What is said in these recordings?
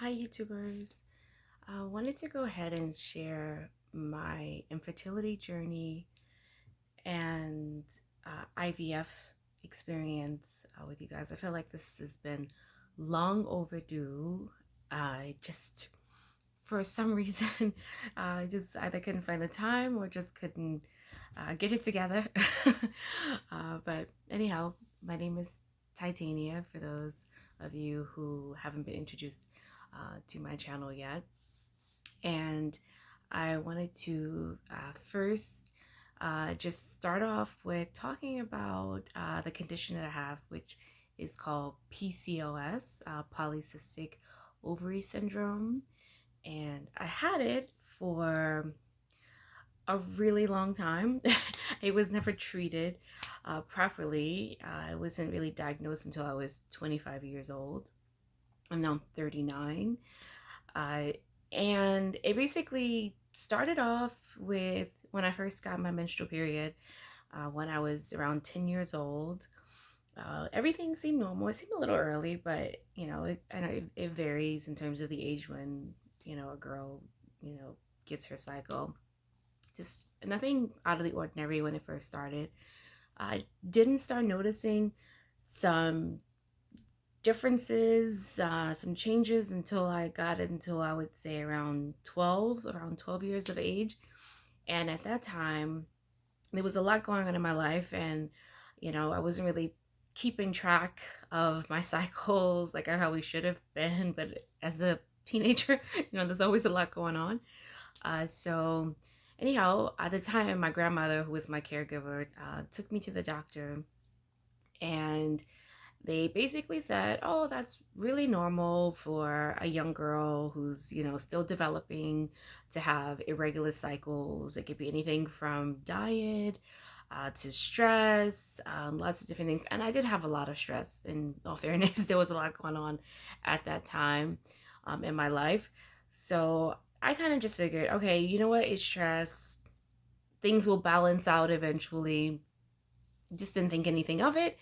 Hi, YouTubers. I wanted to go ahead and share my infertility journey and IVF experience with you guys. I feel like this has been long overdue. I just, for some reason, just either couldn't find the time or just couldn't get it together. But anyhow, my name is Titania, for those of you who haven't been introduced to my channel yet. And I wanted to first just start off with talking about the condition that I have, which is called PCOS, Polycystic Ovary Syndrome. And I had it for a really long time. It was never treated properly. I wasn't really diagnosed until I was 25 years old. I'm now 39. Uh, and it basically started off with when I first got my menstrual period, when I was around 10 years old. Everything seemed normal. It seemed a little early, but I know it varies in terms of the age when a girl gets her cycle. Just nothing out of the ordinary when it first started. I didn't start noticing some differences, some changes until I got until I would say around 12 years of age. And at that time, there was a lot going on in my life, and I wasn't really keeping track of my cycles like I probably should have been. But as a teenager, there's always a lot going on. So anyhow, at the time, my grandmother, who was my caregiver, took me to the doctor, and they basically said, oh, that's really normal for a young girl who's, still developing to have irregular cycles. It could be anything from diet to stress, lots of different things. And I did have a lot of stress, in all fairness. There was a lot going on at that time in my life. So I kind of just figured, okay, you know what? It's stress. Things will balance out eventually. Just didn't think anything of it.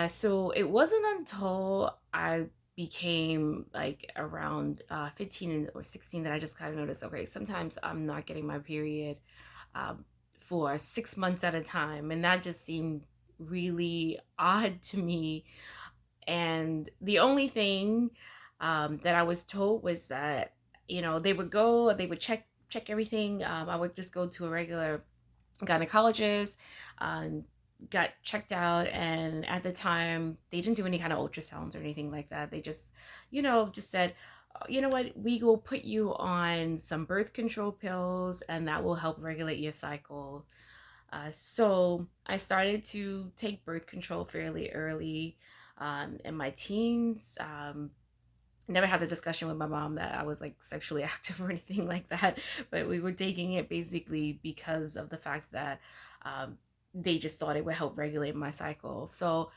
So it wasn't until I became like around 15 or 16 that I just kind of noticed, okay, sometimes I'm not getting my period um, for 6 months at a time. And that just seemed really odd to me. And the only thing that I was told was that, they would check everything. I would just go to a regular gynecologist, got checked out, and at the time they didn't do any kind of ultrasounds or anything like that. They just just said, you know what, we will put you on some birth control pills and that will help regulate your cycle. So I started to take birth control fairly early in my teens. Never had the discussion with my mom that I was like sexually active or anything like that, but we were taking it basically because of the fact that they just thought it would help regulate my cycle. So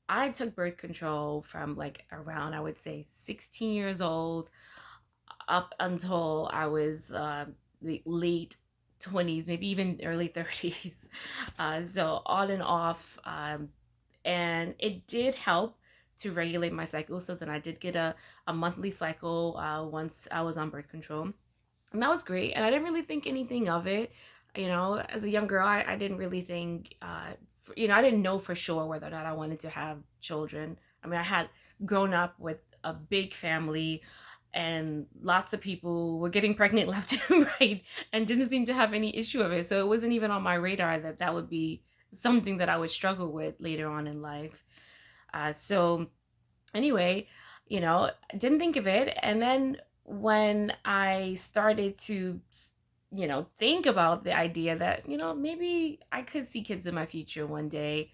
I took birth control from like around, I would say, 16 years old up until I was the late 20s, maybe even early 30s. So on and off. And it did help to regulate my cycle. So then I did get a monthly cycle once I was on birth control. And that was great. And I didn't really think anything of it. As a young girl, I didn't really think, I didn't know for sure whether or not I wanted to have children. I mean, I had grown up with a big family, and lots of people were getting pregnant left and right and didn't seem to have any issue of it. So it wasn't even on my radar that that would be something that I would struggle with later on in life. So anyway, didn't think of it. And then when I started to, think about the idea that, maybe I could see kids in my future one day,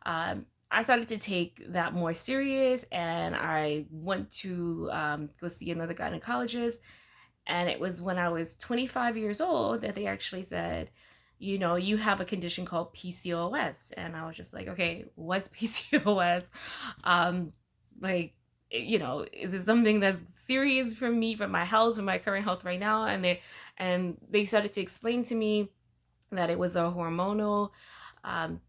I started to take that more serious, and I went to go see another gynecologist. And it was when I was 25 years old that they actually said, you have a condition called PCOS. And I was just like, okay, what's PCOS? Like, is it something that's serious for me, for my health, for my current health right now? And they started to explain to me that it was a hormonal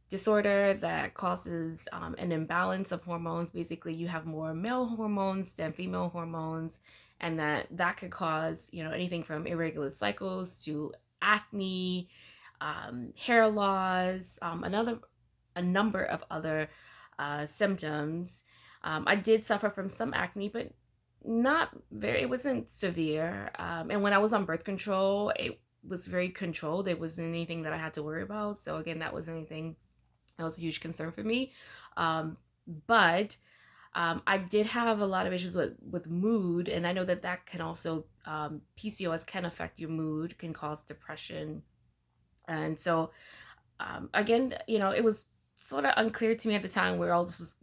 disorder that causes an imbalance of hormones. Basically, you have more male hormones than female hormones, and that could cause, anything from irregular cycles to acne, hair loss, a number of other symptoms. I did suffer from some acne, but not very, it wasn't severe. And when I was on birth control, it was very controlled. It wasn't anything that I had to worry about. So again, that wasn't anything that was a huge concern for me. But I did have a lot of issues with mood, and I know that can also, PCOS can affect your mood, can cause depression. And so, again, it was sort of unclear to me at the time where all this was,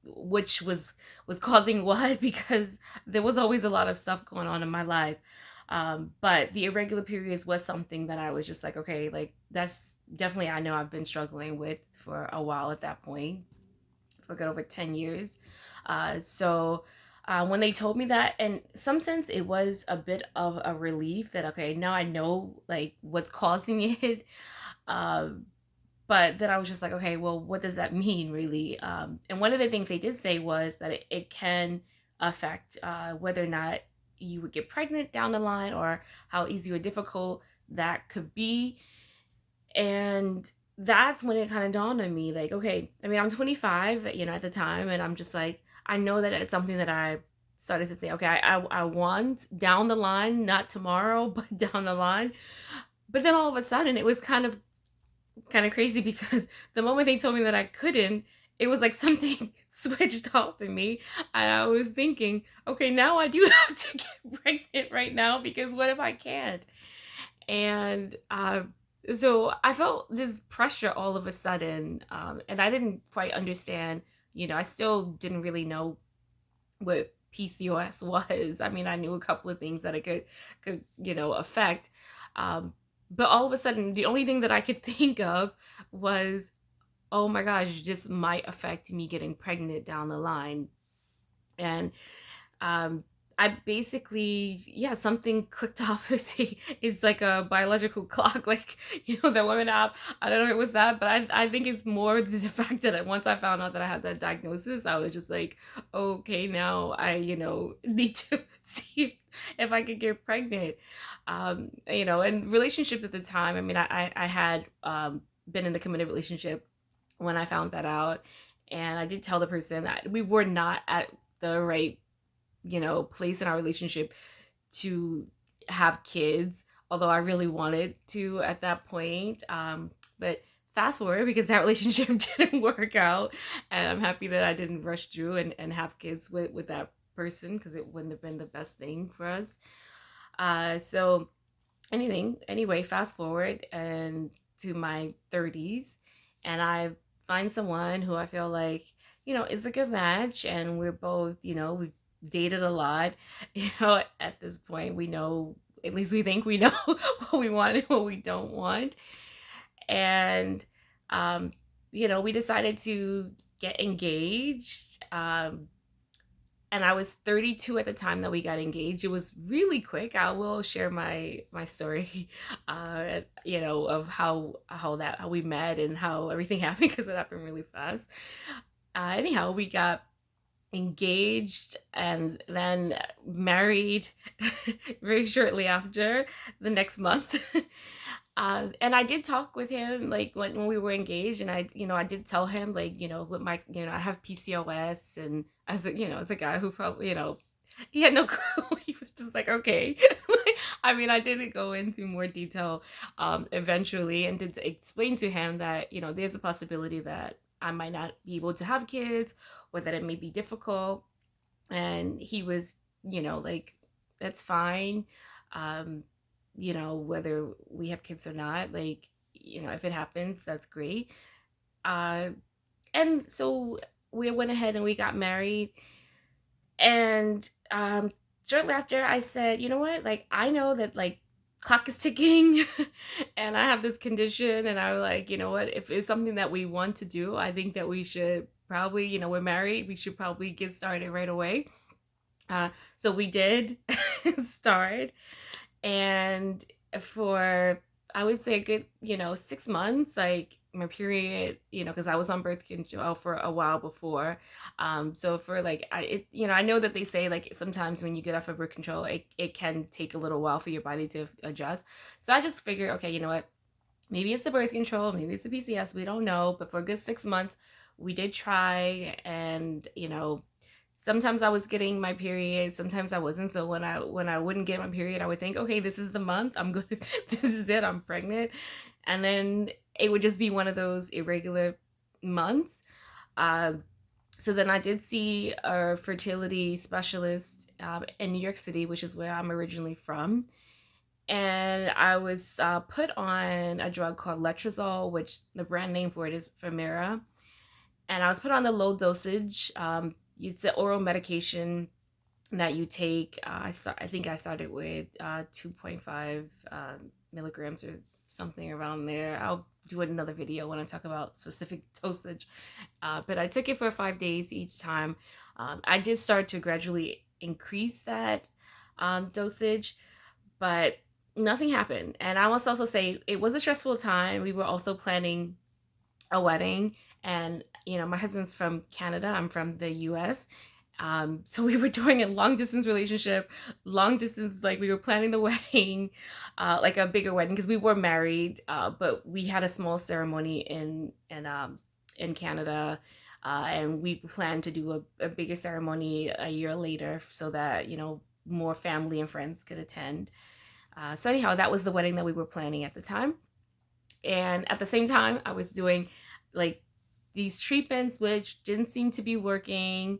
which was causing what, because there was always a lot of stuff going on in my life. But the irregular periods was something that I was just like, okay, like that's definitely, I know I've been struggling with for a while at that point, for a good over 10 years. When they told me that, in some sense, it was a bit of a relief that, okay, now I know like what's causing it. Um, but then I was just like, okay, well, what does that mean really? And one of the things they did say was that it can affect whether or not you would get pregnant down the line, or how easy or difficult that could be. And that's when it kind of dawned on me, like, okay, I mean, I'm 25, at the time, and I'm just like, I know that it's something that I started to say, okay, I want down the line, not tomorrow, but down the line. But then all of a sudden, it was kind of crazy, because the moment they told me that I couldn't, it was like something switched off in me, and I was thinking, okay, now I do have to get pregnant right now, because what if I can't? And so I felt this pressure all of a sudden, and I didn't quite understand. I still didn't really know what PCOS was. I mean, I knew a couple of things that it could affect, um, but all of a sudden, the only thing that I could think of was, oh my gosh, this might affect me getting pregnant down the line. And um I basically, yeah, something clicked off. It's like a biological clock, like, that women app. I don't know if it was that, but I think it's more the fact that once I found out that I had that diagnosis, I was just like, okay, now I, need to see if I could get pregnant. And relationships at the time, I mean, I had been in a committed relationship when I found that out. And I did tell the person that we were not at the right, place in our relationship to have kids, although I really wanted to at that point. But fast forward, because that relationship didn't work out, and I'm happy that I didn't rush through and have kids with that person, because it wouldn't have been the best thing for us. So anyway, fast forward and to my 30s, and I find someone who I feel like, is a good match, and we're both, we've dated a lot. At this point, we know, at least we think we know what we want and what we don't want. And we decided to get engaged. And I was 32 at the time that we got engaged. It was really quick. I will share my story, of how we met and how everything happened, because it happened really fast. Anyhow, we got engaged and then married very shortly after, the next month. And I did talk with him, like, when we were engaged, and I did tell him, like, with my, I have PCOS, and as a guy who probably, he had no clue. He was just like, okay. I mean, I didn't go into more detail, eventually, and did explain to him that, there's a possibility that I might not be able to have kids, or that it may be difficult. And he was, like, that's fine. Um, whether we have kids or not, like, if it happens, that's great. Uh, and so we went ahead and we got married. And shortly after, I said, you know what? Like, I know that, like, clock is ticking, and I have this condition, and I was like, you know what? If it's something that we want to do, I think that we should probably, we're married, we should probably get started right away. So we did start, and for I would say a good, 6 months, like my period, because I was on birth control for a while before. So for like, I know that they say like sometimes when you get off of birth control, it can take a little while for your body to adjust. So I just figured, okay, you know what? Maybe it's the birth control, maybe it's the PCS, we don't know. But for a good 6 months, we did try, and sometimes I was getting my period, sometimes I wasn't. So when I wouldn't get my period, I would think, okay, this is the month. I'm good. This is it. I'm pregnant. And then it would just be one of those irregular months. Uh, so then I did see a fertility specialist in New York City, which is where I'm originally from. And I was put on a drug called Letrozole, which the brand name for it is Femera. And I was put on the low dosage. It's an oral medication that you take. I think I started with 2.5 milligrams or something around there. I'll do another video when I talk about specific dosage. But I took it for 5 days each time. I did start to gradually increase that dosage, but nothing happened. And I must also say it was a stressful time. We were also planning a wedding, and my husband's from Canada, I'm from the US. So we were doing a long distance relationship, long distance, like we were planning the wedding, like a bigger wedding, because we were married, but we had a small ceremony in Canada, and we planned to do a bigger ceremony a year later so that more family and friends could attend. So anyhow, that was the wedding that we were planning at the time. And at the same time, I was doing like these treatments, which didn't seem to be working.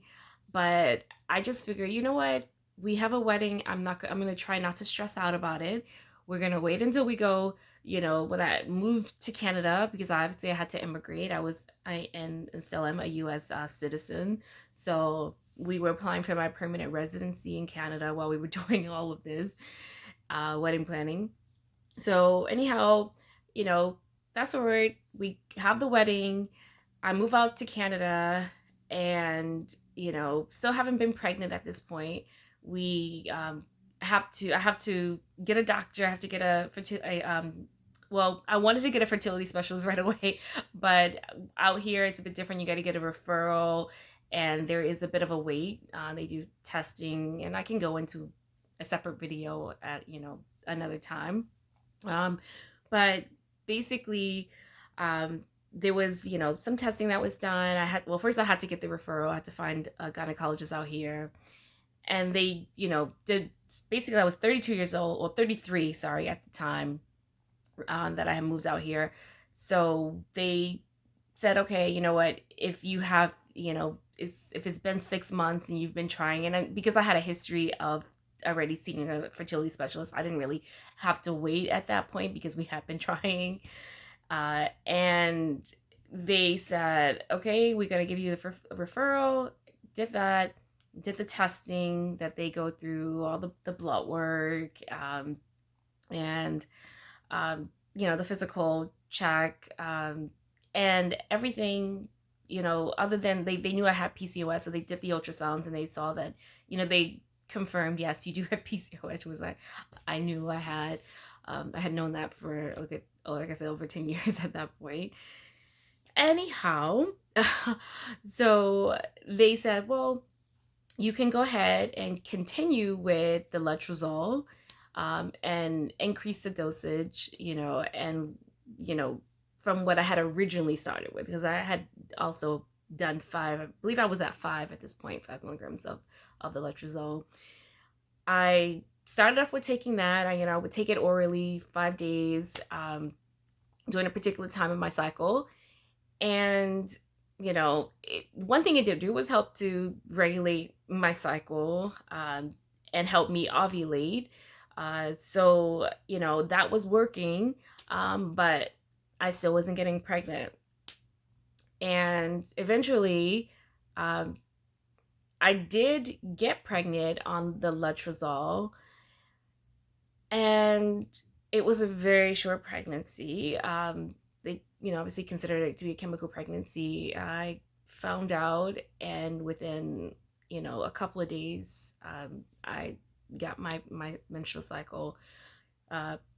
But I just figured, you know what? We have a wedding. I'm going to try not to stress out about it. We're going to wait until we go, when I moved to Canada, because obviously I had to immigrate. And still am a US citizen. So we were applying for my permanent residency in Canada while we were doing all of this wedding planning. So anyhow, fast forward, we have the wedding. I move out to Canada, and still haven't been pregnant at this point. We I have to get a doctor. I have to get well, I wanted to get a fertility specialist right away, but out here it's a bit different. You got to get a referral, and there is a bit of a wait. They do testing, and I can go into a separate video at another time. Um, but basically, there was some testing that was done. First I had to get the referral. I had to find a gynecologist out here, and they did. Basically, I was 32 years old, or 33, sorry, at the time that I had moved out here. So they said, okay, you know what, if you have if it's been 6 months and you've been trying, and because I had a history of already seeing a fertility specialist, I didn't really have to wait at that point because we had been trying. And they said, okay, we're going to give you the referral. Did that, did the testing that they go through, all the blood work, and the physical check, and everything. Other than they knew I had PCOS, so they did the ultrasounds and they saw that they confirmed, yes, you do have PCOS, which was I knew I had. I had known that for like I said, over 10 years at that point. Anyhow, so they said, well, you can go ahead and continue with the letrozole, and increase the dosage, and from what I had originally started with, because I had also done 5, I believe I was at 5 at this point, 5 milligrams of the letrozole. I started off with taking that. I would take it orally 5 days, during a particular time of my cycle. And one thing it did do was help to regulate my cycle, and help me ovulate. So that was working, but I still wasn't getting pregnant. And eventually, I did get pregnant on the letrozole, and it was a very short pregnancy. They, obviously considered it to be a chemical pregnancy. I found out, and within, a couple of days, I got my menstrual cycle.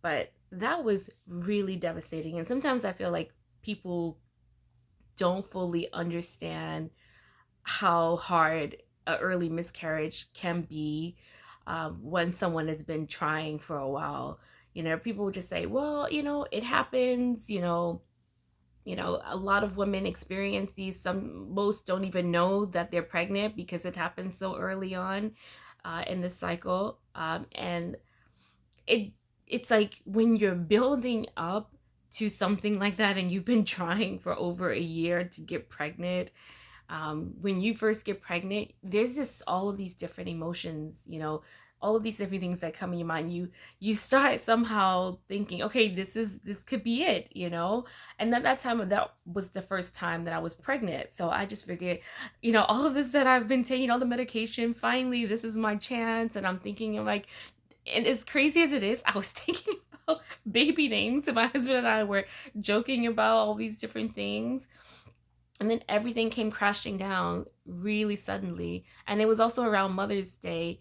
But that was really devastating. And sometimes I feel like people don't fully understand how hard a early miscarriage can be, when someone has been trying for a while. People would just say, well, it happens. A lot of women experience these. Most don't even know that they're pregnant because it happens so early on, in the cycle. And it it's like when you're building up to something like that and you've been trying for over a year to get pregnant. When you first get pregnant, there's just all of these different emotions, all of these different things that come in your mind. You start somehow thinking, okay, this could be it, and at that time, that was the first time that I was pregnant. So I just figured, all of this that I've been taking, all the medication, finally this is my chance. And I'm thinking, I'm like, and as crazy as it is, I was thinking about baby names. And my husband and I were joking about all these different things. And then everything came crashing down really suddenly. And it was also around Mother's Day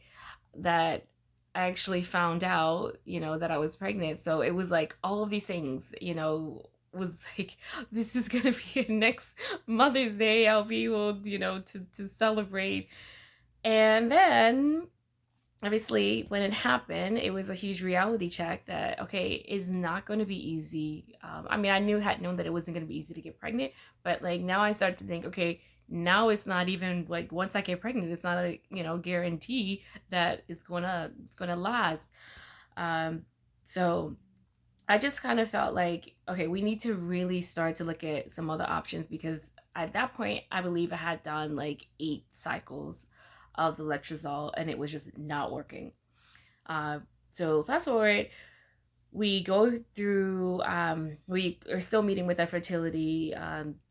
that I actually found out, that I was pregnant. So it was like all of these things, was like, this is going to be next Mother's Day. I'll be able, to celebrate. And then obviously when it happened, it was a huge reality check that, okay, it's not going to be easy. I mean, had known that it wasn't going to be easy to get pregnant, but like now I started to think, okay, now it's not even like once I get pregnant, it's not a guarantee that it's gonna last. So I just kind of felt like, okay, we need to really start to look at some other options, because at that point, I believe I had done like 8 cycles of the Letrozole and it was just not working. Uh, so fast forward, we go through, we are still meeting with our fertility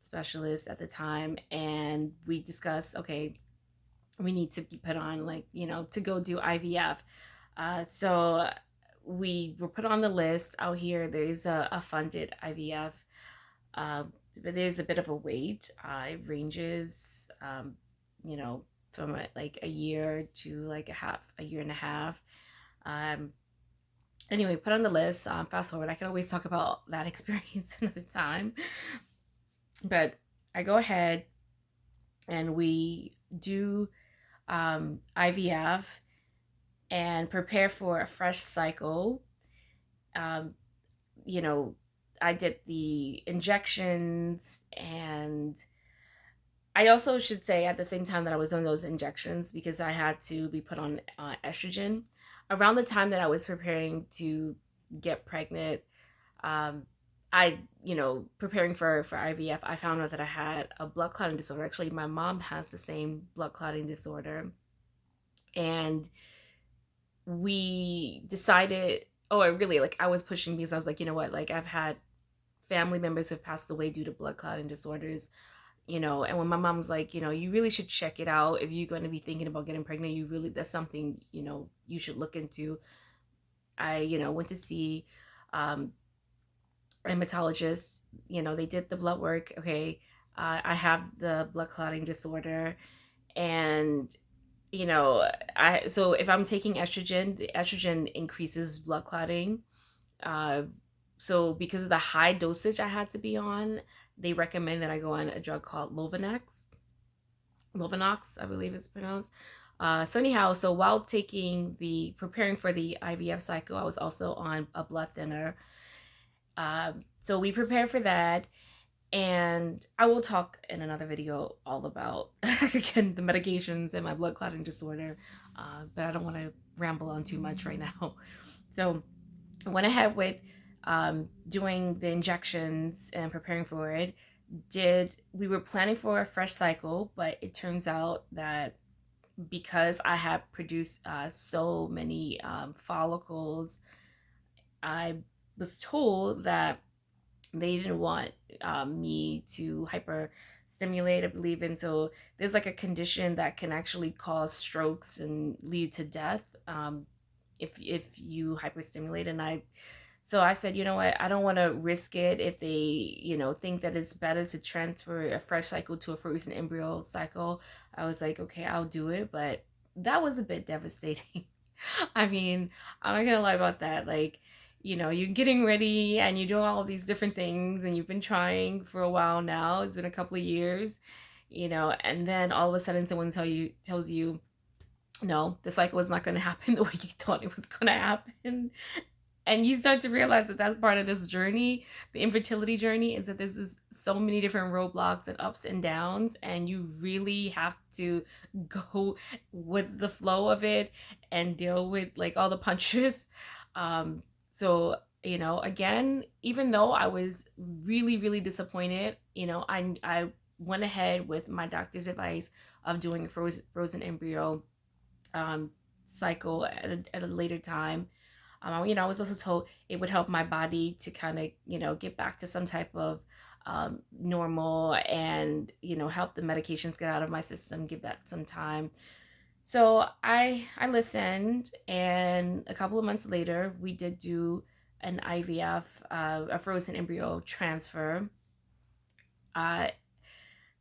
specialist at the time, and we discuss, okay, we need to be put on, like, to go do IVF. So we were put on the list out here. There's a funded IVF, but there's a bit of a wait. It ranges, you know, from like a year to like a year and a half. Um, anyway, put on the list. Fast forward, I can always talk about that experience another time. But I go ahead and we do IVF and prepare for a fresh cycle. Um, you know, I did the injections, and I also should say at the same time that I was doing those injections, because I had to be put on estrogen. Around the time that I was preparing to get pregnant, um, preparing for IVF, I found out that I had a blood clotting disorder. Actually, my mom has the same blood clotting disorder. And we decided, oh, I was pushing, because I was like, you know what, like I've had family members who have passed away due to blood clotting disorders, and when my mom's like, you really should check it out. If you're going to be thinking about getting pregnant, that's something, you should look into. I, went to see um, a hematologist. They did the blood work. Okay, I have the blood clotting disorder, and so if I'm taking estrogen, the estrogen increases blood clotting. Uh, so because of the high dosage I had to be on, they recommend that I go on a drug called Lovenox, I believe it's pronounced. So anyhow, so while preparing for the IVF cycle, I was also on a blood thinner. So we prepared for that, and I will talk in another video all about again the medications and my blood clotting disorder, but I don't want to ramble on too much right now. So I went ahead with doing the injections and preparing for it. We were planning for a fresh cycle, but it turns out that because I had produced so many follicles, I was told that they didn't want me to hyperstimulate, I believe. And so there's like a condition that can actually cause strokes and lead to death, if you hyperstimulate. So I said, you know what, I don't want to risk it if they, think that it's better to transfer a fresh cycle to a frozen embryo cycle. I was like, okay, I'll do it. But that was a bit devastating. I mean, I'm not gonna lie about that. Like, you're getting ready and you're doing all of these different things and you've been trying for a while now. It's been a couple of years, and then all of a sudden someone tells you, no, the cycle is not going to happen the way you thought it was going to happen. And you start to realize that that's part of this journey, the infertility journey, is that there's so many different roadblocks and ups and downs, and you really have to go with the flow of it and deal with like all the punches. So again, even though I was really really disappointed, I went ahead with my doctor's advice of doing a frozen embryo um, cycle at a later time. I was also told it would help my body to kind of, get back to some type of normal, and, help the medications get out of my system, give that some time. So I listened, and a couple of months later, we did do an IVF, a frozen embryo transfer. Uh,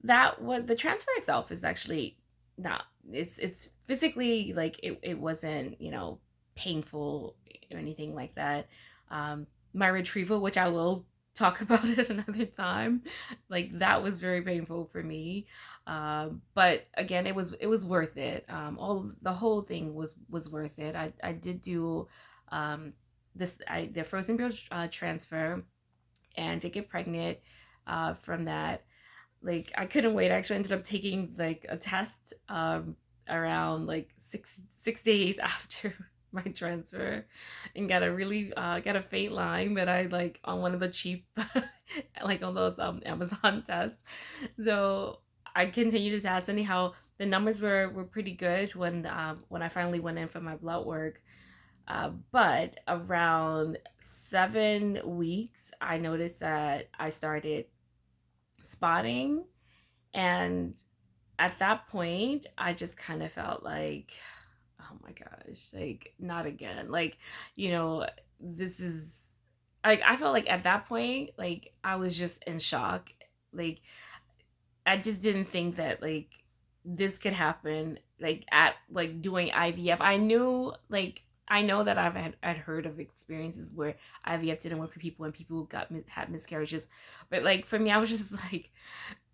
that what the transfer itself is actually not, it's physically like it wasn't, painful or anything like that. My retrieval, which I will talk about at another time, like that was very painful for me. But again, it was worth it. All the whole thing was worth it. I did do the frozen embryo transfer, and to get pregnant from that. Like I couldn't wait. I actually ended up taking like a test around like six days after my transfer, and got a faint line, but I like on one of the cheap like on those Amazon tests. So I continued to test. Anyhow, the numbers were pretty good when I finally went in for my blood work. But around 7 weeks, I noticed that I started spotting, and at that point I just kind of felt like, oh my gosh, like not again. Like, this is like, I felt like at that point, like I was just in shock. Like I just didn't think that like this could happen, like at like doing IVF. I know that I'd heard of experiences where IVF didn't work for people and people had miscarriages, but like for me, I was just like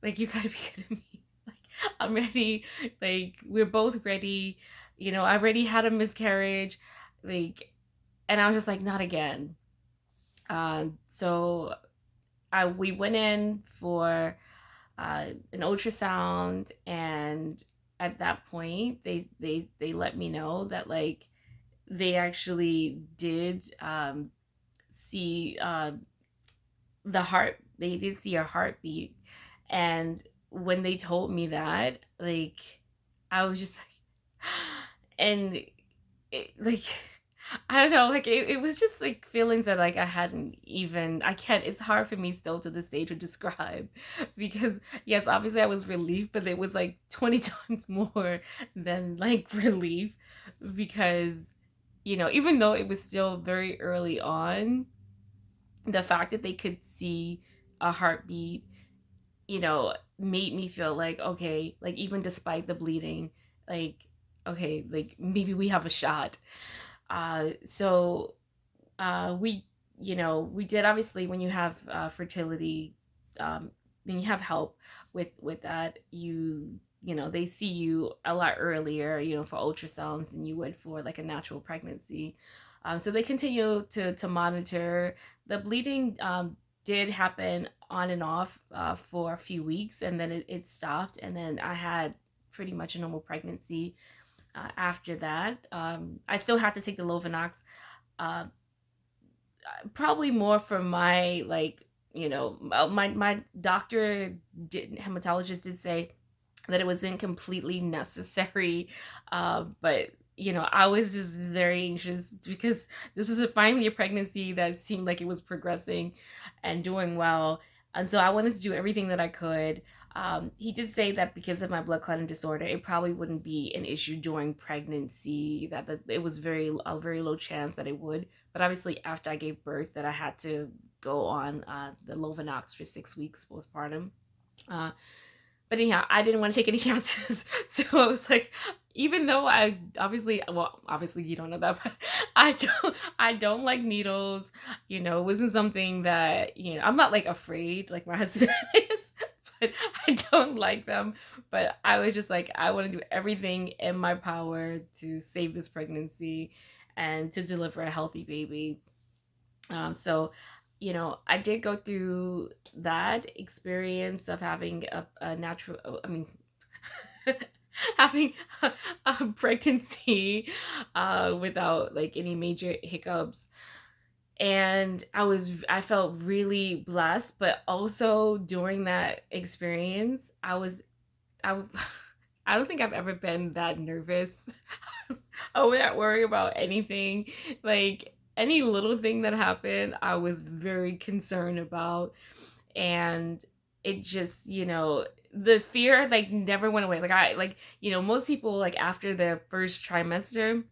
you gotta be kidding me. Like I'm ready. Like we're both ready. I already had a miscarriage. Like, and I was just like, not again. So we went in for an ultrasound, and at that point, they let me know that like they actually did see the heart. They did see a heartbeat, and when they told me that, like I was just like, and like I don't know, like it was just like feelings that like I can't, it's hard for me still to this day to describe, because yes, obviously I was relieved, but it was like 20 times more than like relief, because even though it was still very early on, the fact that they could see a heartbeat, made me feel like, okay, like even despite the bleeding, like, okay, like maybe we have a shot. So we, we did, obviously when you have fertility, when you have help with that, they see you a lot earlier, for ultrasounds than you would for like a natural pregnancy. So they continue to monitor the bleeding. Did happen on and off for a few weeks, and then it stopped, and then I had pretty much a normal pregnancy after that. I still have to take the Lovenox, uh, probably more for my like, my doctor hematologist did say that it wasn't completely necessary, but I was just very anxious because this was finally a pregnancy that seemed like it was progressing and doing well, and so I wanted to do everything that I could. He did say that because of my blood clotting disorder, it probably wouldn't be an issue during pregnancy. That it was a very low chance that it would. But obviously, after I gave birth, that I had to go on the Lovenox for 6 weeks postpartum. Uh, But anyhow, I didn't want to take any chances. So I was like, even though I obviously, well, obviously you don't know that, but I don't like needles. It wasn't something that, I'm not like afraid like my husband is, but I don't like them. But I was just like, I want to do everything in my power to save this pregnancy and to deliver a healthy baby. So, I did go through that experience of having a natural, I mean, having a pregnancy without like any major hiccups. And I felt really blessed, but also during that experience, I, w- I don't think I've ever been that nervous. I would not worry about anything. Like any little thing that happened, I was very concerned about. And it just, the fear like never went away. Most people like after their first trimester,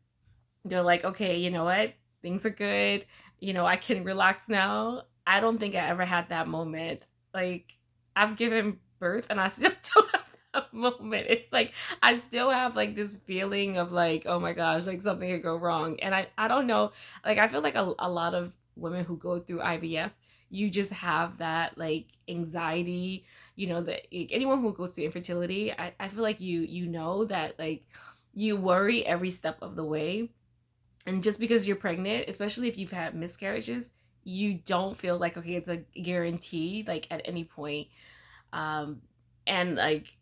they're like, okay, you know what? Things are good. I can relax now. I don't think I ever had that moment. Like, I've given birth and I still don't have that moment. It's like, I still have like this feeling of like, oh my gosh, like something could go wrong. And I don't know. Like, I feel like a lot of women who go through IVF, you just have that like anxiety, that like, anyone who goes through infertility, I feel like you know that like you worry every step of the way. And just because you're pregnant, especially if you've had miscarriages, you don't feel like, okay, it's a guarantee, like at any point. Um, and like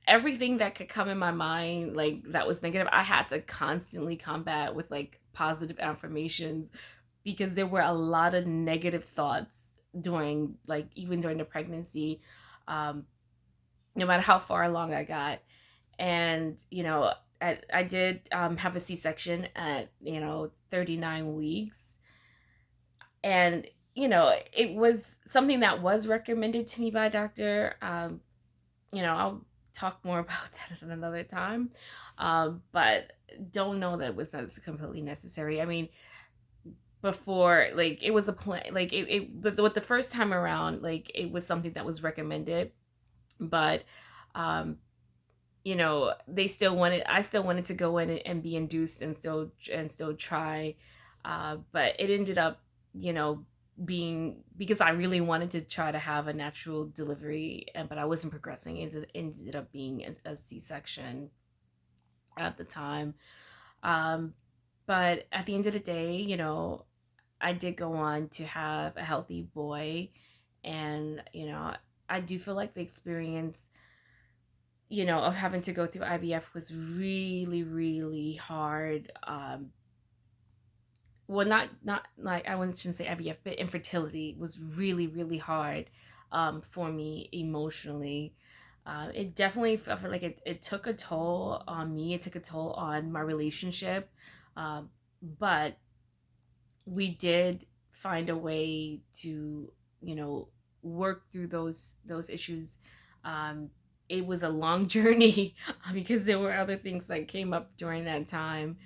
everything that could come in my mind, like that was negative, I had to constantly combat with like positive affirmations because there were a lot of negative thoughts during, like, even during the pregnancy, um, no matter how far along I got. And I did have a C-section at 39 weeks. And it was something that was recommended to me by a doctor. I'll talk more about that at another time. But don't know that it was not completely necessary. I mean, before, like, it was a plan, like with the first time around, like it was something that was recommended. But um they still wanted I still wanted to go in and be induced and still try. But it ended up, you know being, because I really wanted to try to have a natural delivery, but I wasn't progressing. It ended up being a C-section at the time. um but at the end of the day, I did go on to have a healthy boy. And I do feel like the experience, of having to go through IVF was really, really hard. Well, not like, I shouldn't say IVF, but infertility was really, really hard for me emotionally. It definitely felt like it took a toll on me. It took a toll on my relationship. Um, but we did find a way to, you know, work through those issues. Um, it was a long journey because there were other things that came up during that time.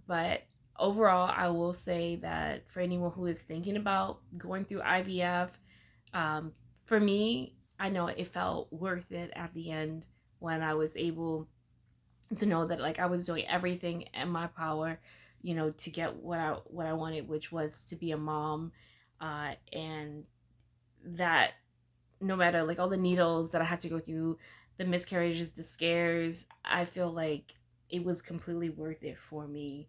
But overall, I will say that for anyone who is thinking about going through IVF, um, for me, I know it felt worth it at the end when I was able to know that like I was doing everything in my power, to get what I wanted, which was to be a mom, and that no matter like all the needles that I had to go through, the miscarriages, the scares, I feel like it was completely worth it for me,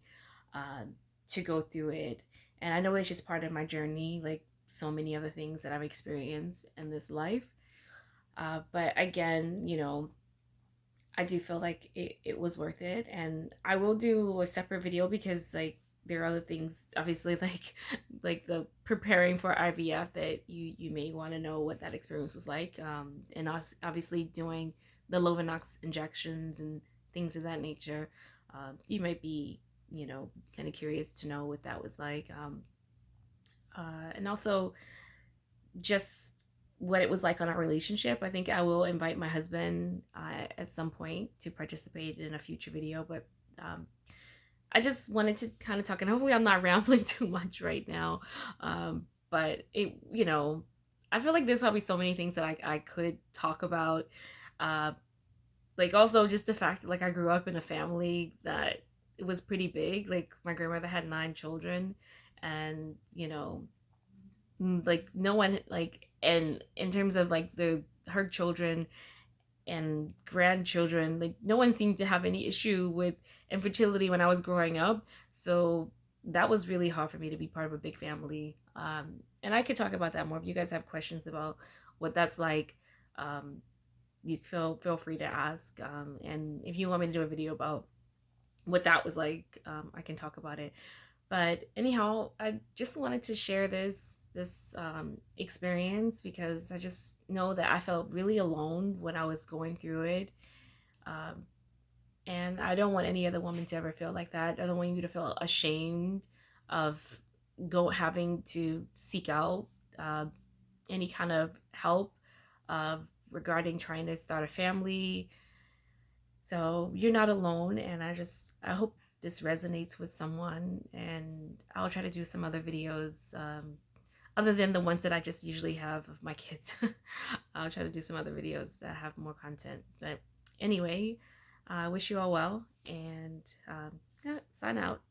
to go through it. And I know it's just part of my journey, like so many other things that I've experienced in this life. But again, I do feel like it was worth it. And I will do a separate video because like there are other things obviously like the preparing for IVF that you may want to know what that experience was like. And us obviously doing the Lovenox injections and things of that nature. You might be, kind of curious to know what that was like. And also just what it was like on our relationship. I think I will invite my husband at some point to participate in a future video. But I just wanted to kind of talk, and hopefully I'm not rambling too much right now. But it, I feel like there's probably so many things that I could talk about. Uh, like also just the fact that like I grew up in a family that it was pretty big. Like my grandmother had 9 children, and like no one like, and in terms of like the her children and grandchildren, like no one seemed to have any issue with infertility when I was growing up. So that was really hard for me to be part of a big family. And I could talk about that more if you guys have questions about what that's like. um, you feel free to ask. And if you want me to do a video about what that was like, I can talk about it. But anyhow, I just wanted to share this experience because I just know that I felt really alone when I was going through it. Um, and I don't want any other woman to ever feel like that. I don't want you to feel ashamed of having to seek out uh, any kind of help uh, regarding trying to start a family. So you're not alone, and I hope this resonates with someone, and I'll try to do some other videos other than the ones that I just usually have of my kids. I'll try to do some other videos that have more content. But anyway, I wish you all well, and yeah, sign out.